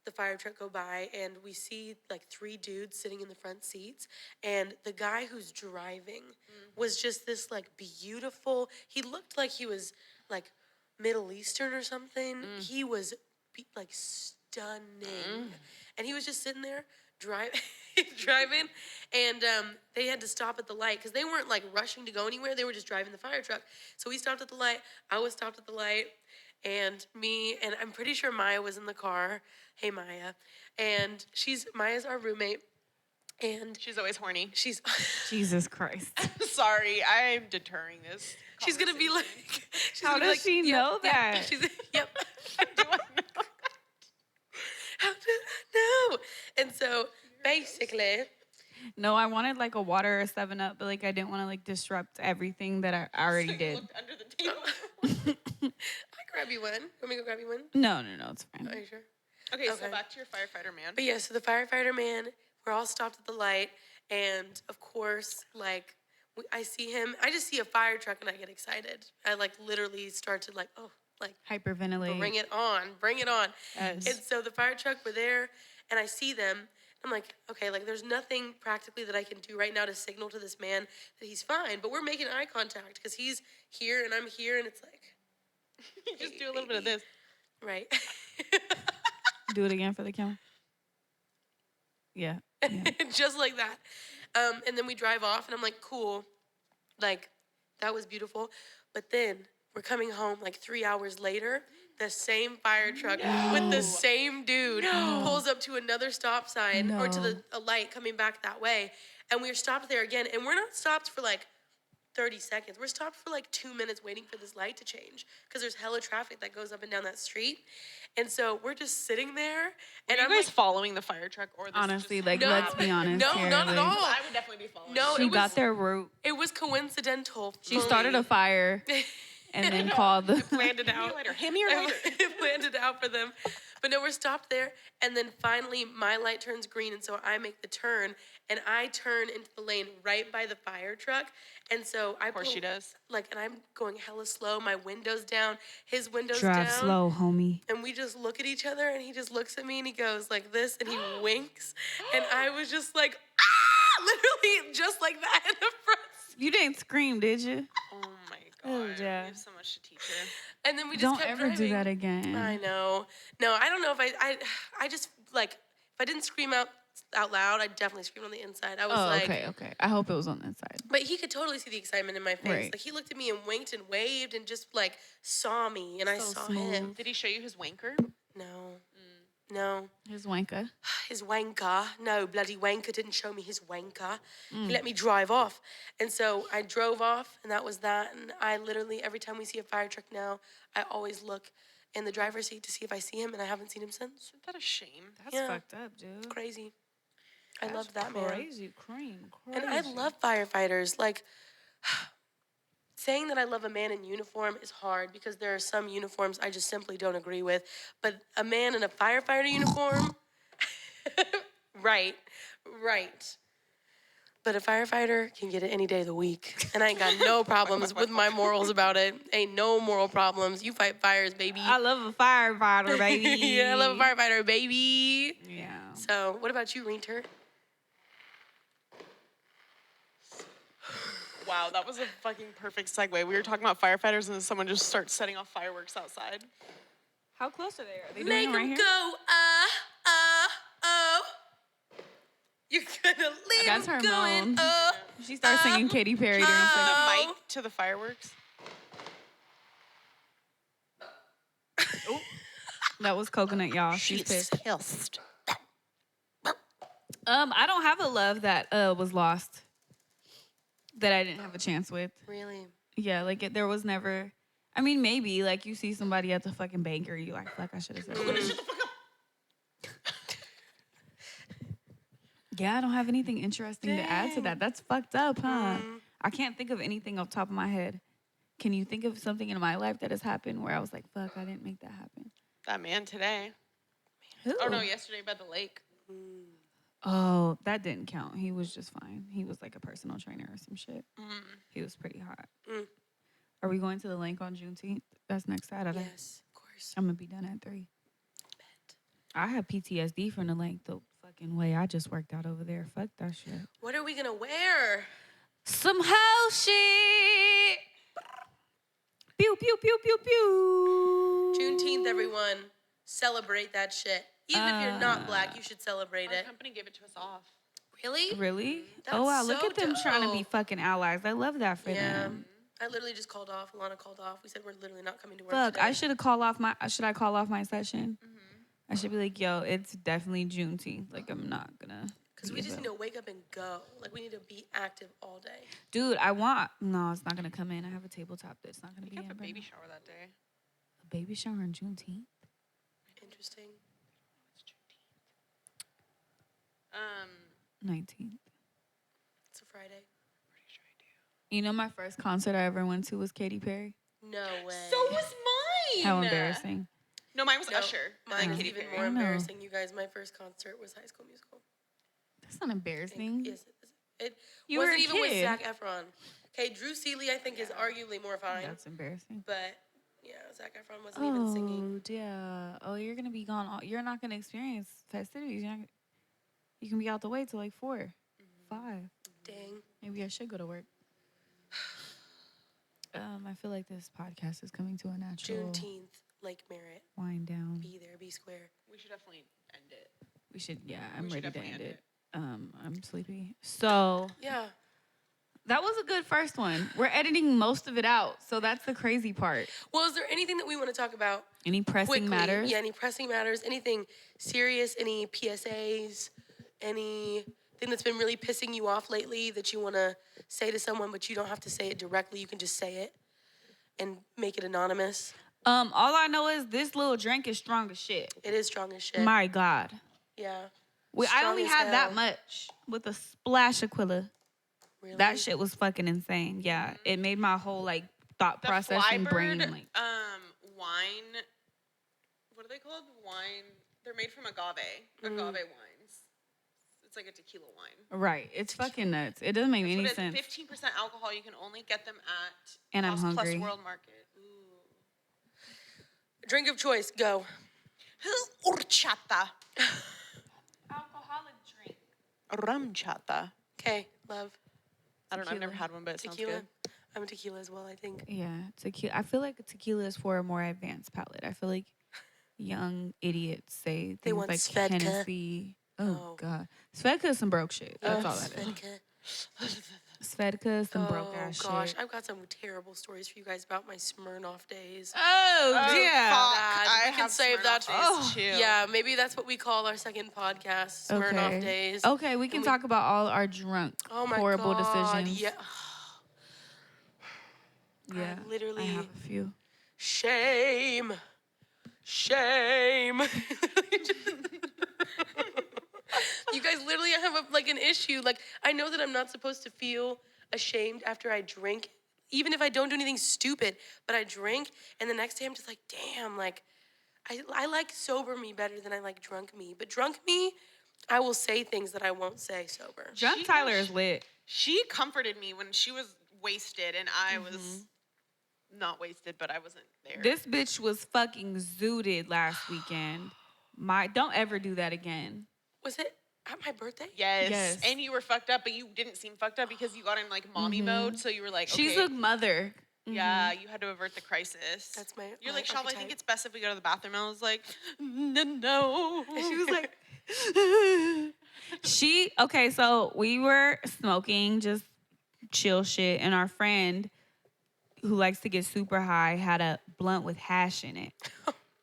[SPEAKER 2] the fire truck go by, and we see, like, 3 dudes sitting in the front seats. And the guy who's driving was just this, like, beautiful. He looked like he was, like, Middle Eastern or something. He was, like, stunning. And he was just sitting there driving, and they had to stop at the light because they weren't like rushing to go anywhere. They were just driving the fire truck. So we stopped at the light. I was stopped at the light, and I'm pretty sure Maya was in the car. Hey, Maya. And Maya's our roommate, and
[SPEAKER 3] She's always horny.
[SPEAKER 2] she's
[SPEAKER 1] Jesus Christ.
[SPEAKER 3] Sorry, I'm deterring this.
[SPEAKER 2] she's gonna be
[SPEAKER 3] conversation.
[SPEAKER 2] like, she's
[SPEAKER 1] How
[SPEAKER 2] gonna be
[SPEAKER 1] does
[SPEAKER 2] like,
[SPEAKER 1] she
[SPEAKER 2] "Yep,
[SPEAKER 1] know
[SPEAKER 2] yep."
[SPEAKER 1] that?
[SPEAKER 2] She's yep.
[SPEAKER 3] Do I know?
[SPEAKER 2] How did I know? And so basically,
[SPEAKER 1] No, I wanted like a water or 7-Up, but like I didn't want to like disrupt everything that I already
[SPEAKER 3] So you
[SPEAKER 1] did.
[SPEAKER 3] looked under the table.
[SPEAKER 2] I grab you one. Want me to go grab you one?
[SPEAKER 1] No, it's fine.
[SPEAKER 2] Are you sure?
[SPEAKER 3] Okay, so
[SPEAKER 2] Okay.
[SPEAKER 3] back to your firefighter man.
[SPEAKER 2] But yeah, so the firefighter man, we're all stopped at the light, and of course, like, I see him. I just see a fire truck, and I get excited. I like literally start to like, oh, like,
[SPEAKER 1] Hyperventilate.
[SPEAKER 2] bring it on, bring it on.
[SPEAKER 1] Yes.
[SPEAKER 2] And so the fire truck were there, and I see them. I'm like, okay, like there's nothing practically that I can do right now to signal to this man that he's fine. But we're making eye contact because he's here and I'm here, and it's like,
[SPEAKER 3] Just
[SPEAKER 2] hey,
[SPEAKER 3] do a little bit of
[SPEAKER 2] baby.
[SPEAKER 3] this.
[SPEAKER 2] Right.
[SPEAKER 1] Do it again for the camera. Yeah.
[SPEAKER 2] Just like that. And then we drive off, and I'm like, cool. Like, that was beautiful. But then we're coming home like 3 hours later. The same fire truck with the same dude pulls up to another stop sign or to a light coming back that way. And we're stopped there again. And we're not stopped for like 30 seconds. We're stopped for like 2 minutes waiting for this light to change because there's hella traffic that goes up and down that street. And so we're just sitting there.
[SPEAKER 3] And
[SPEAKER 2] And
[SPEAKER 3] are
[SPEAKER 2] I'm
[SPEAKER 3] you guys
[SPEAKER 2] like,
[SPEAKER 3] following the fire truck or this
[SPEAKER 1] Honestly,
[SPEAKER 3] just
[SPEAKER 1] like
[SPEAKER 2] No.
[SPEAKER 1] let's be honest.
[SPEAKER 2] No,
[SPEAKER 1] here,
[SPEAKER 2] not at
[SPEAKER 1] like,
[SPEAKER 2] all.
[SPEAKER 3] I would definitely be following.
[SPEAKER 2] No,
[SPEAKER 1] She
[SPEAKER 2] it
[SPEAKER 1] got
[SPEAKER 2] was,
[SPEAKER 1] their route.
[SPEAKER 2] it was coincidental.
[SPEAKER 1] She started a fire and then called the.
[SPEAKER 2] planned it
[SPEAKER 3] Hit me
[SPEAKER 2] out.
[SPEAKER 3] later. Hit me later.
[SPEAKER 2] I planned it out for them. But no, we're stopped there. And then finally, my light turns green. And so I make the turn. And I turn into the lane right by the fire truck. And so I
[SPEAKER 3] Of course she does.
[SPEAKER 2] Like, and I'm going hella slow. My window's down. His window's
[SPEAKER 1] Drive
[SPEAKER 2] down.
[SPEAKER 1] slow, homie.
[SPEAKER 2] And we just look at each other. And he just looks at me and he goes like this. And he winks. And I was just like, ah! Literally just like that in the front.
[SPEAKER 1] You didn't scream, did you?
[SPEAKER 3] Oh my
[SPEAKER 1] Oh,
[SPEAKER 3] god.
[SPEAKER 1] yeah.
[SPEAKER 3] We have so much to teach her.
[SPEAKER 2] And then we just
[SPEAKER 1] Don't
[SPEAKER 2] kept
[SPEAKER 1] ever do
[SPEAKER 2] driving.
[SPEAKER 1] that again.
[SPEAKER 2] I know. No, I don't know if I just like if I didn't scream out loud, I'd definitely scream on the inside. I was
[SPEAKER 1] Oh,
[SPEAKER 2] like,
[SPEAKER 1] okay. I hope it was on the inside.
[SPEAKER 2] but he could totally see the excitement in my face.
[SPEAKER 1] Right.
[SPEAKER 2] Like he looked at me and winked and waved and just like saw me, and I
[SPEAKER 1] So
[SPEAKER 2] saw
[SPEAKER 1] smooth.
[SPEAKER 2] him.
[SPEAKER 3] Did he show you his wanker?
[SPEAKER 2] No,
[SPEAKER 1] His wanker.
[SPEAKER 2] his wanker. No, bloody wanker didn't show me his wanker.
[SPEAKER 1] Mm.
[SPEAKER 2] He let me drive off, and so I drove off, and that was that. And I literally every time we see a fire truck now, I always look in the driver's seat to see if I see him, and I haven't seen him since.
[SPEAKER 3] Isn't that a shame?
[SPEAKER 1] That's
[SPEAKER 2] Yeah.
[SPEAKER 1] fucked up, dude.
[SPEAKER 2] Crazy. I
[SPEAKER 1] That's
[SPEAKER 2] love that man.
[SPEAKER 1] Crazy, cream.
[SPEAKER 2] And I love firefighters. Like, saying that I love a man in uniform is hard because there are some uniforms I just simply don't agree with. But a man in a firefighter uniform, right. But a firefighter can get it any day of the week. And I ain't got no problems with my morals about it. Ain't no moral problems. You fight fires, baby.
[SPEAKER 1] I love a firefighter, baby.
[SPEAKER 2] Yeah, I love a firefighter, baby.
[SPEAKER 1] Yeah.
[SPEAKER 2] So, what about you, Reenter?
[SPEAKER 3] Wow, that was a fucking perfect segue. We were talking about firefighters and then someone just starts setting off fireworks outside.
[SPEAKER 1] How close are they? Are they
[SPEAKER 2] Make
[SPEAKER 1] doing it right
[SPEAKER 2] them
[SPEAKER 1] here?
[SPEAKER 2] go, oh. You're gonna leave
[SPEAKER 1] That's
[SPEAKER 2] them
[SPEAKER 1] her
[SPEAKER 2] going,
[SPEAKER 1] moan.
[SPEAKER 2] oh.
[SPEAKER 1] She starts singing Katy Perry during
[SPEAKER 3] The
[SPEAKER 1] the
[SPEAKER 2] Oh.
[SPEAKER 3] mic to the fireworks.
[SPEAKER 1] That was Coconut, y'all. She's pissed.
[SPEAKER 3] pissed.
[SPEAKER 1] I don't have a love that was lost that I didn't have a chance with.
[SPEAKER 2] Really?
[SPEAKER 1] Yeah, like there was never. I mean, maybe like you see somebody at the fucking banker, you like, fuck, I should have said that. Yeah, I don't have anything interesting to add to
[SPEAKER 2] Dang.
[SPEAKER 1] that. That's fucked up, huh?
[SPEAKER 2] Mhm.
[SPEAKER 1] I can't think of anything off the top of my head. Can you think of something in my life that has happened where I was like, fuck, I didn't make that happen?
[SPEAKER 3] That man today.
[SPEAKER 1] Who?
[SPEAKER 3] Oh no, yesterday by the lake.
[SPEAKER 1] Oh, that didn't count. He was just fine. He was like a personal trainer or some shit. He was pretty hot.
[SPEAKER 2] Mm.
[SPEAKER 1] Are we going to the link on Juneteenth? That's next Saturday.
[SPEAKER 2] Yes, of course.
[SPEAKER 1] I'm gonna be done at 3.
[SPEAKER 2] Bet.
[SPEAKER 1] I have PTSD from the length the fucking way I just worked out over there. Fuck that shit.
[SPEAKER 2] What are we gonna wear?
[SPEAKER 1] Some hoe shit. Pew pew pew pew pew.
[SPEAKER 2] Juneteenth, everyone. Celebrate that shit. Even if you're not Black, you should celebrate
[SPEAKER 3] Our
[SPEAKER 2] it.
[SPEAKER 3] company gave it to us off.
[SPEAKER 2] Really?
[SPEAKER 1] Really?
[SPEAKER 2] That's
[SPEAKER 1] Oh wow! Look
[SPEAKER 2] so
[SPEAKER 1] at them trying to be
[SPEAKER 2] dope.
[SPEAKER 1] fucking allies. I love that for
[SPEAKER 2] Yeah.
[SPEAKER 1] them.
[SPEAKER 2] I literally just called off. Alana called off. We said we're literally not coming to work
[SPEAKER 1] Fuck!
[SPEAKER 2] today.
[SPEAKER 1] I should have called off my. Should I call off my session? I should be like, yo, it's definitely Juneteenth. Like I'm not gonna.
[SPEAKER 2] Because we just need to wake up and go. Like, we need to be active all day.
[SPEAKER 1] Dude, I want. No, it's not gonna come in. I have a tabletop that's not gonna
[SPEAKER 3] We
[SPEAKER 1] be
[SPEAKER 3] have
[SPEAKER 1] in.
[SPEAKER 3] a
[SPEAKER 1] right
[SPEAKER 3] baby
[SPEAKER 1] now.
[SPEAKER 3] shower that day.
[SPEAKER 1] A baby shower on Juneteenth.
[SPEAKER 2] Interesting.
[SPEAKER 1] 19th.
[SPEAKER 2] It's a Friday.
[SPEAKER 3] Pretty
[SPEAKER 1] You know, my first concert I ever went to was Katy Perry.
[SPEAKER 2] No way.
[SPEAKER 3] So was mine.
[SPEAKER 1] How embarrassing!
[SPEAKER 3] No, mine was
[SPEAKER 2] No,
[SPEAKER 3] Usher.
[SPEAKER 2] Mine
[SPEAKER 3] and
[SPEAKER 2] is
[SPEAKER 3] then Katy
[SPEAKER 2] even
[SPEAKER 3] Perry.
[SPEAKER 2] more
[SPEAKER 1] I know.
[SPEAKER 2] embarrassing. You guys, my first concert was High School Musical.
[SPEAKER 1] That's not embarrassing.
[SPEAKER 2] Yes, it
[SPEAKER 1] You were
[SPEAKER 2] wasn't
[SPEAKER 1] a
[SPEAKER 2] even with
[SPEAKER 1] kid.
[SPEAKER 2] Zac Efron. Okay, Drew Seeley, I think, is arguably more fine.
[SPEAKER 1] That's embarrassing.
[SPEAKER 2] But, yeah, Zac Efron wasn't even singing.
[SPEAKER 1] Oh, yeah. Oh, you're gonna be gone. You're not gonna experience festivities. You can be out the way till like 4, 5.
[SPEAKER 2] Dang.
[SPEAKER 1] Maybe I should go to work. I feel like this podcast is coming to a natural
[SPEAKER 2] Juneteenth, Lake Merritt.
[SPEAKER 1] wind down.
[SPEAKER 2] Be there, be square.
[SPEAKER 3] We should definitely end it.
[SPEAKER 1] We should. Yeah, I'm
[SPEAKER 3] We should
[SPEAKER 1] ready to
[SPEAKER 3] definitely
[SPEAKER 1] end
[SPEAKER 3] end
[SPEAKER 1] it. I'm sleepy. So
[SPEAKER 2] Yeah.
[SPEAKER 1] that was a good first one. We're editing most of it out, so that's the crazy part.
[SPEAKER 2] Well, is there anything that we want to talk about
[SPEAKER 1] Any pressing
[SPEAKER 2] quickly?
[SPEAKER 1] matters?
[SPEAKER 2] Yeah, any pressing matters? Anything serious? Any PSAs? Anything that's been really pissing you off lately that you want to say to someone, but you don't have to say it directly? You can just say it and make it anonymous.
[SPEAKER 1] All I know is this little drink is strong as shit.
[SPEAKER 2] It is strong as shit.
[SPEAKER 1] My God.
[SPEAKER 2] Yeah.
[SPEAKER 1] I
[SPEAKER 2] Strong
[SPEAKER 1] only
[SPEAKER 2] as
[SPEAKER 1] had that
[SPEAKER 2] hell.
[SPEAKER 1] much with a splash of Aquila.
[SPEAKER 2] Really?
[SPEAKER 1] That shit was fucking insane. Yeah, it made my whole like thought
[SPEAKER 3] The
[SPEAKER 1] process and brain
[SPEAKER 3] Flybird,
[SPEAKER 1] like.
[SPEAKER 3] wine. What are they called? Wine. They're made from agave wines. It's like a tequila wine.
[SPEAKER 1] Right, it's fucking nuts. It doesn't make any
[SPEAKER 3] What is
[SPEAKER 1] sense.
[SPEAKER 3] 15% alcohol. You can only get them at
[SPEAKER 1] And I'm
[SPEAKER 3] Cost
[SPEAKER 1] hungry.
[SPEAKER 3] Plus World Market. Ooh.
[SPEAKER 2] Drink of choice, go.
[SPEAKER 3] Horchata.
[SPEAKER 1] Alcoholic drink.
[SPEAKER 3] Rum chata.
[SPEAKER 2] Okay, love.
[SPEAKER 3] I don't know. I've never
[SPEAKER 1] Tequila.
[SPEAKER 3] had one, but it sounds
[SPEAKER 2] Tequila.
[SPEAKER 3] good.
[SPEAKER 2] I'm a tequila as well, I think.
[SPEAKER 1] Yeah, tequila. I feel like tequila is for a more advanced palate. I feel like young idiots say things
[SPEAKER 2] want
[SPEAKER 1] like
[SPEAKER 2] Svedka.
[SPEAKER 1] Hennessy. Oh,
[SPEAKER 2] Oh.
[SPEAKER 1] God, Svedka is some broke shit. That's all that is.
[SPEAKER 2] Svedka.
[SPEAKER 1] Svedka is some broke
[SPEAKER 2] Oh,
[SPEAKER 1] ass
[SPEAKER 2] gosh.
[SPEAKER 1] shit.
[SPEAKER 2] I've got some terrible stories for you guys about my Smirnoff days.
[SPEAKER 1] Oh, yeah.
[SPEAKER 2] Bad.
[SPEAKER 3] I
[SPEAKER 2] We can
[SPEAKER 3] have
[SPEAKER 2] save that.
[SPEAKER 3] Smirnoff days, too.
[SPEAKER 2] Yeah, maybe that's what we call our second podcast, Smirnoff days.
[SPEAKER 1] Okay, we can talk about all our drunk,
[SPEAKER 2] Oh my
[SPEAKER 1] horrible
[SPEAKER 2] God.
[SPEAKER 1] decisions.
[SPEAKER 2] Yeah.
[SPEAKER 1] Yeah,
[SPEAKER 2] literally-
[SPEAKER 1] I have a few.
[SPEAKER 2] Shame. Shame. You guys literally have an issue. Like, I know that I'm not supposed to feel ashamed after I drink, even if I don't do anything stupid, but I drink, and the next day I'm just like, damn, like, I like sober me better than I like drunk me. But drunk me, I will say things that I won't say sober.
[SPEAKER 1] Drunk Tyler is lit.
[SPEAKER 3] She comforted me when she was wasted, and I was not wasted, but I wasn't there.
[SPEAKER 1] This bitch was fucking zooted last weekend. Don't ever do that again.
[SPEAKER 2] Was it at my birthday?
[SPEAKER 3] Yes.
[SPEAKER 1] Yes.
[SPEAKER 3] And you were fucked up, but you didn't seem fucked up because you got in like mommy mode. So you were like,
[SPEAKER 1] She's
[SPEAKER 3] okay,
[SPEAKER 1] a mother.
[SPEAKER 3] yeah, you had to avert the crisis.
[SPEAKER 2] That's my
[SPEAKER 3] You're
[SPEAKER 2] my
[SPEAKER 3] like, Shav, I
[SPEAKER 2] archetype.
[SPEAKER 3] think it's best if we go to the bathroom. And I was like, no.
[SPEAKER 1] And she was like, okay, so we were smoking, just chill shit, and our friend who likes to get super high had a blunt with hash in it.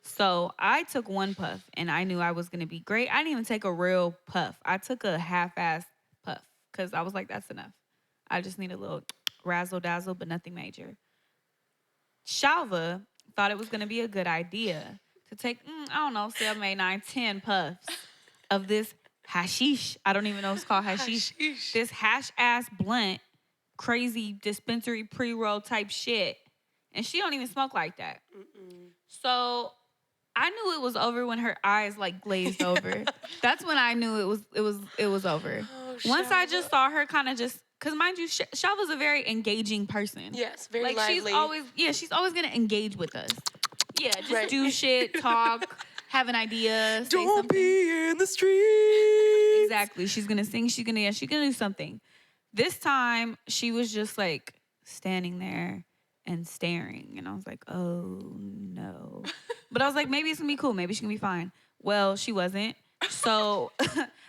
[SPEAKER 1] So I took one puff and I knew I was gonna be great. I didn't even take a real puff. I took a half-ass puff because I was like, that's enough. I just need a little razzle dazzle, but nothing major. Shalva thought it was gonna be a good idea to take, I don't know, 7, 8, 9, 10 puffs of this hashish. I don't even know if it's called hashish.
[SPEAKER 2] Hashish.
[SPEAKER 1] This hash ass blunt, crazy dispensary pre-roll type shit. And she don't even smoke like that. So I knew it was over when her eyes like glazed over. That's when I knew it was over.
[SPEAKER 2] Oh,
[SPEAKER 1] Once I
[SPEAKER 2] Shalva.
[SPEAKER 1] just saw her kind of just, cause mind you, Shalva's a very engaging person.
[SPEAKER 2] Yes, very
[SPEAKER 1] like
[SPEAKER 2] lively.
[SPEAKER 1] she's always gonna engage with us. Yeah, just
[SPEAKER 2] Right.
[SPEAKER 1] do shit, talk, have an idea, say
[SPEAKER 2] Don't
[SPEAKER 1] something.
[SPEAKER 2] be in the streets.
[SPEAKER 1] Exactly. She's gonna sing. She's gonna do something. This time she was just like standing there and staring, and I was like, oh no. But I was like, maybe it's gonna be cool. Maybe she's gonna be fine. Well, she wasn't. So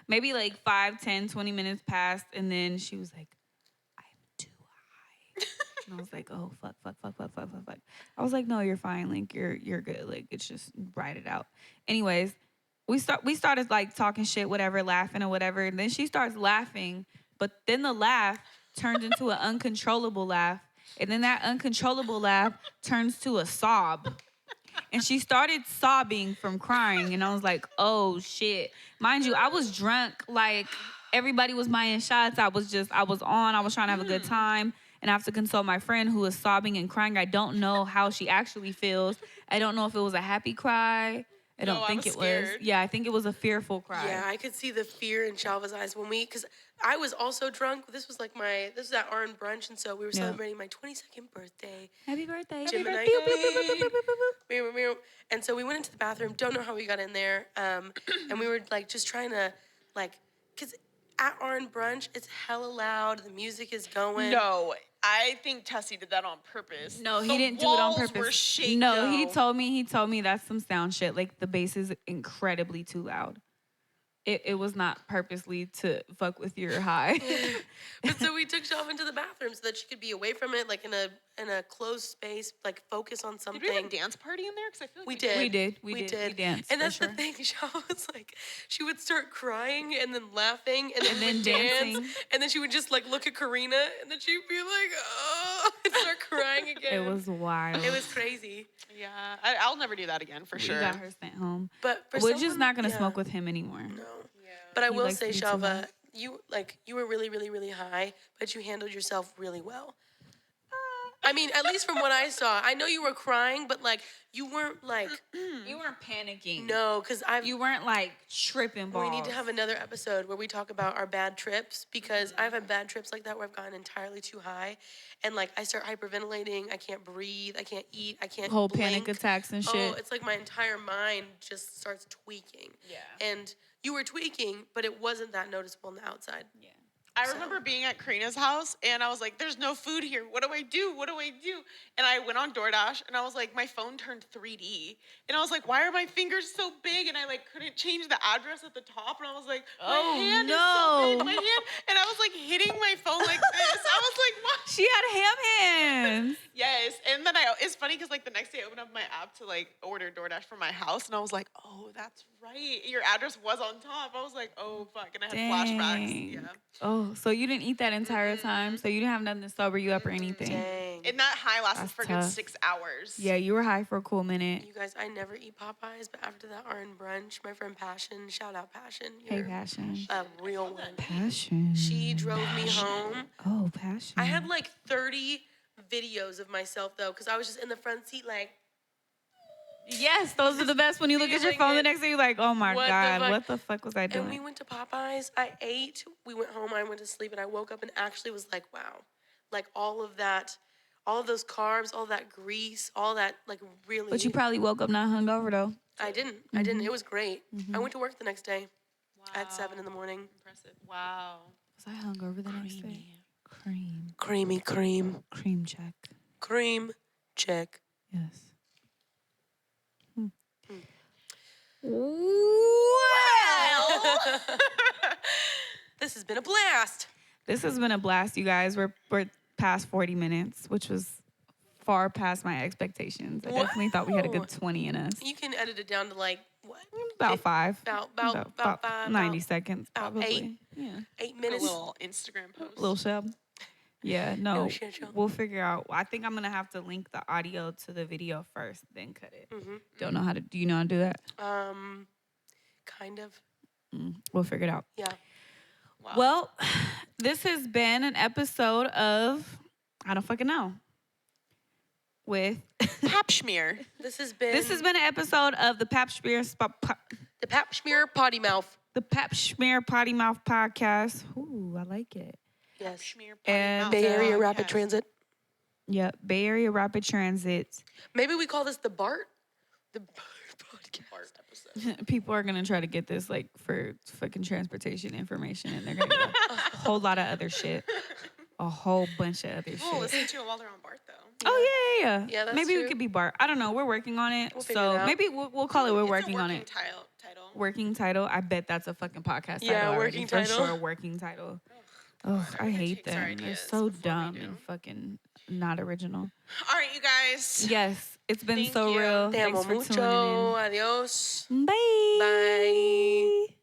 [SPEAKER 1] maybe like 5, 10, 20 minutes passed, and then she was like, I'm too high. And I was like, oh fuck. I was like, no, you're fine. Like you're good. Like it's just ride it out. Anyways, we started like talking shit, whatever, laughing or whatever. And then she starts laughing, but then the laugh turns into an uncontrollable laugh. And then that uncontrollable laugh turns to a sob. And she started sobbing from crying. And I was like, oh shit. Mind you, I was drunk. Like everybody was buying shots. I was trying to have a good time. And I have to console my friend who was sobbing and crying. I don't know how she actually feels. I don't know if it was a happy cry. I don't think it was.
[SPEAKER 3] scared.
[SPEAKER 1] Yeah, I think it was a fearful cry.
[SPEAKER 2] Yeah, I could see the fear in Shalva's eyes because I was also drunk. This was at RN brunch, and so we were celebrating my 22nd birthday.
[SPEAKER 1] Happy birthday.
[SPEAKER 2] Gemini
[SPEAKER 1] Pew, pew, pew, pew, pew,
[SPEAKER 2] Queen.
[SPEAKER 1] pew, pew, pew.
[SPEAKER 2] Meow, meow. And so we went into the bathroom. Don't know how we got in there. And we were like just trying to because at RN brunch it's hella loud. The music is going.
[SPEAKER 3] No, I think Tessie did that on purpose.
[SPEAKER 1] No, he
[SPEAKER 3] The
[SPEAKER 1] didn't do it on
[SPEAKER 3] walls
[SPEAKER 1] purpose.
[SPEAKER 3] Were shaking.
[SPEAKER 1] No, he told me that's some sound shit. Like the bass is incredibly too loud. It was not purposely to fuck with your high.
[SPEAKER 2] But so we took Shelva into the bathroom so that she could be away from it, like in a closed space, like focus on something.
[SPEAKER 3] Did we have a dance party in there? Because I feel like
[SPEAKER 2] We did.
[SPEAKER 1] We danced.
[SPEAKER 2] And
[SPEAKER 1] for
[SPEAKER 2] that's
[SPEAKER 1] sure.
[SPEAKER 2] the thing. Shelva was like, she would start crying and then laughing and then,
[SPEAKER 1] And then
[SPEAKER 2] would dance,
[SPEAKER 1] dancing.
[SPEAKER 2] and then she would just like look at Karina and then she'd be like, oh, and start crying again.
[SPEAKER 1] It was wild.
[SPEAKER 2] It was crazy.
[SPEAKER 3] Yeah, I'll never do that again for
[SPEAKER 1] We
[SPEAKER 3] sure.
[SPEAKER 1] got her sent home.
[SPEAKER 2] But for
[SPEAKER 1] We're just
[SPEAKER 2] someone-
[SPEAKER 1] not gonna
[SPEAKER 2] yeah,
[SPEAKER 1] smoke with him anymore.
[SPEAKER 2] No. But I
[SPEAKER 1] He
[SPEAKER 2] will
[SPEAKER 1] likes to
[SPEAKER 2] say,
[SPEAKER 1] be too
[SPEAKER 2] Shelva,
[SPEAKER 1] high.
[SPEAKER 2] you were really, really, really high, but you handled yourself really well. I mean, at least from what I saw, I know you were crying, but like you weren't like
[SPEAKER 1] You weren't panicking.
[SPEAKER 2] no, because
[SPEAKER 1] You weren't like tripping balls.
[SPEAKER 2] we need to have another episode where we talk about our bad trips because I've had bad trips like that where I've gotten entirely too high, and like I start hyperventilating, I can't breathe, I can't eat, I can't
[SPEAKER 1] whole
[SPEAKER 2] blink.
[SPEAKER 1] panic attacks and shit.
[SPEAKER 2] Oh, it's like my entire mind just starts tweaking.
[SPEAKER 1] Yeah.
[SPEAKER 2] And you were tweaking, but it wasn't that noticeable on the outside.
[SPEAKER 1] Yeah.
[SPEAKER 3] I remember being at Karina's house and I was like, there's no food here. What do I do? What do I do? And I went on DoorDash and I was like, my phone turned 3D. And I was like, why are my fingers so big? And I like couldn't change the address at the top. And I was like, my
[SPEAKER 1] Oh,
[SPEAKER 3] hand
[SPEAKER 1] no.
[SPEAKER 3] is so big, my hand. And I was like hitting my phone like this. I was like, what?
[SPEAKER 1] She had ham hands.
[SPEAKER 3] Yes. And then it's funny because like the next day I opened up my app to like order DoorDash from my house. And I was like, oh, that's right. Your address was on top. I was like, oh, fuck. And I had flashbacks.
[SPEAKER 1] Dang.
[SPEAKER 3] Yeah.
[SPEAKER 1] Oh, so you didn't eat that entire time? So you didn't have nothing to sober you up or anything?
[SPEAKER 2] Dang.
[SPEAKER 3] And that high lasted
[SPEAKER 1] That's
[SPEAKER 3] for a good
[SPEAKER 1] tough.
[SPEAKER 3] 6 hours.
[SPEAKER 1] Yeah, you were high for a cool minute.
[SPEAKER 2] You guys, I never eat Popeyes, but after that RN brunch, my friend Passion, shout out Passion.
[SPEAKER 1] Hey,
[SPEAKER 2] You're
[SPEAKER 1] Passion.
[SPEAKER 2] a real one.
[SPEAKER 1] Passion.
[SPEAKER 2] She drove me home.
[SPEAKER 1] Oh, Passion.
[SPEAKER 2] I had like 30 videos of myself though, because I was just in the front seat like,
[SPEAKER 1] Yes, those are the best. When you look at your
[SPEAKER 2] feeling
[SPEAKER 1] phone the
[SPEAKER 2] it.
[SPEAKER 1] next day, you're like, oh my
[SPEAKER 2] What the
[SPEAKER 1] God,
[SPEAKER 2] fuck?
[SPEAKER 1] what the fuck was I doing?
[SPEAKER 2] and we went to Popeyes. I ate. We went home. I went to sleep, and I woke up and actually was like, wow, like all of that, all of those carbs, all that grease, all that like really.
[SPEAKER 1] But you probably woke up not hungover though.
[SPEAKER 2] I didn't. I didn't. It was great. I went to work the next day at 7 in the morning.
[SPEAKER 3] Impressive. Wow.
[SPEAKER 1] Was I hungover the next day? Cream.
[SPEAKER 2] Creamy cream.
[SPEAKER 1] Cream check.
[SPEAKER 2] Cream check.
[SPEAKER 1] Yes.
[SPEAKER 2] Well, this has been a blast.
[SPEAKER 1] This has been a blast, you guys. We're past 40 minutes, which was far past my expectations. I definitely thought we had a
[SPEAKER 2] Wow.
[SPEAKER 1] good 20 in us.
[SPEAKER 2] You can edit it down to like what?
[SPEAKER 1] About 5.
[SPEAKER 2] About five,
[SPEAKER 1] 90
[SPEAKER 2] about
[SPEAKER 1] seconds,
[SPEAKER 2] about
[SPEAKER 1] probably.
[SPEAKER 2] 8.
[SPEAKER 1] Yeah.
[SPEAKER 2] 8
[SPEAKER 3] A
[SPEAKER 2] minutes.
[SPEAKER 3] little Instagram post.
[SPEAKER 1] Little shub. Yeah, no.
[SPEAKER 2] No shit, Joe.
[SPEAKER 1] We'll figure out. I think I'm going to have to link the audio to the video first, then cut it. Don't know how to. Do you know how to do that?
[SPEAKER 2] Kind of.
[SPEAKER 1] We'll figure it out.
[SPEAKER 2] Yeah.
[SPEAKER 3] Wow.
[SPEAKER 1] Well, this has been an episode of I don't fucking know. With
[SPEAKER 3] Pap Shmear.
[SPEAKER 2] This has been
[SPEAKER 1] an episode of the Pap Schmear
[SPEAKER 2] the Pap Shmear Potty Mouth.
[SPEAKER 1] the Pap Schmear Potty Mouth podcast. Ooh, I like it.
[SPEAKER 2] Yes.
[SPEAKER 3] Shmear
[SPEAKER 1] And,
[SPEAKER 3] Mouth
[SPEAKER 2] Bay Area Rapid
[SPEAKER 3] Podcast.
[SPEAKER 2] Transit.
[SPEAKER 1] Yep, Bay Area Rapid Transit.
[SPEAKER 2] Maybe we call this the BART. The BART podcast.
[SPEAKER 3] Bart episode.
[SPEAKER 1] People are gonna try to get this like for fucking transportation information, and they're gonna get a whole lot of other shit, a whole bunch of other
[SPEAKER 3] We'll
[SPEAKER 1] shit.
[SPEAKER 3] listen to it while they're on Bart, though.
[SPEAKER 1] Oh yeah.
[SPEAKER 2] Yeah, that's
[SPEAKER 1] Maybe we
[SPEAKER 2] true.
[SPEAKER 1] could be Bart. I don't know. We're working on it.
[SPEAKER 2] We'll figure
[SPEAKER 1] So
[SPEAKER 2] it out.
[SPEAKER 1] maybe we'll call it. We're
[SPEAKER 3] It's a
[SPEAKER 1] working on
[SPEAKER 3] working
[SPEAKER 1] it.
[SPEAKER 3] Title.
[SPEAKER 1] Working title. I bet that's a fucking podcast title.
[SPEAKER 2] Yeah,
[SPEAKER 1] already,
[SPEAKER 2] working
[SPEAKER 1] for
[SPEAKER 2] title.
[SPEAKER 1] sure. Working title. Oh,
[SPEAKER 3] We're
[SPEAKER 1] I
[SPEAKER 3] gonna
[SPEAKER 1] hate
[SPEAKER 3] take our
[SPEAKER 1] them. They're
[SPEAKER 3] ideas
[SPEAKER 1] so
[SPEAKER 3] before we
[SPEAKER 1] dumb
[SPEAKER 3] do.
[SPEAKER 1] and fucking not original.
[SPEAKER 3] All right, you guys.
[SPEAKER 1] Yes, it's been
[SPEAKER 3] Thank
[SPEAKER 1] so
[SPEAKER 3] you.
[SPEAKER 1] real.
[SPEAKER 2] Te amo
[SPEAKER 1] Thanks for
[SPEAKER 2] mucho.
[SPEAKER 1] tuning
[SPEAKER 2] Adios.
[SPEAKER 1] in. Bye.
[SPEAKER 2] Bye.